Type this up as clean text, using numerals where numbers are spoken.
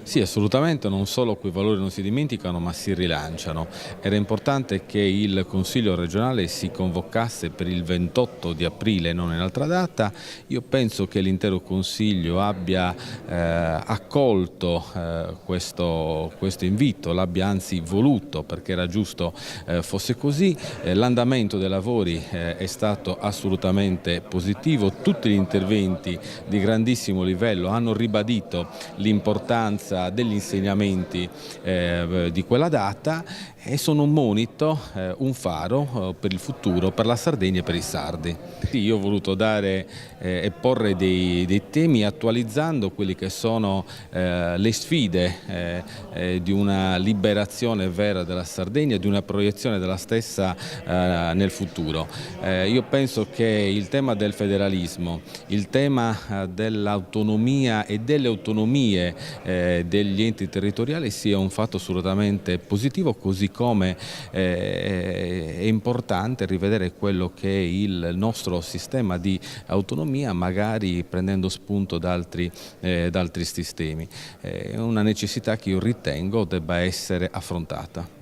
Sì, assolutamente, non solo quei valori non si dimenticano ma si rilanciano. Era importante che il Consiglio regionale si convocasse per il 28 di aprile, non in altra data. Io penso che l'intero Consiglio abbia accolto questo invito, l'abbia anzi voluto perché era giusto fosse così. L'andamento dei lavori è stato assolutamente positivo, tutti gli interventi di grandissimo livello hanno ribadito l'importanza degli insegnamenti di quella data e sono un monito, un faro per il futuro, per la Sardegna e per i sardi. Sì, io ho voluto dare e porre dei temi attualizzando quelle che sono le sfide di una liberazione vera della Sardegna e di una proiezione della stessa nel futuro. Io penso che il tema del federalismo, il tema dell'autonomia e delle autonomie degli enti territoriali sia un fatto assolutamente positivo, così come è importante rivedere quello che è il nostro sistema di autonomia, magari prendendo spunto da altri sistemi. È una necessità che io ritengo debba essere affrontata.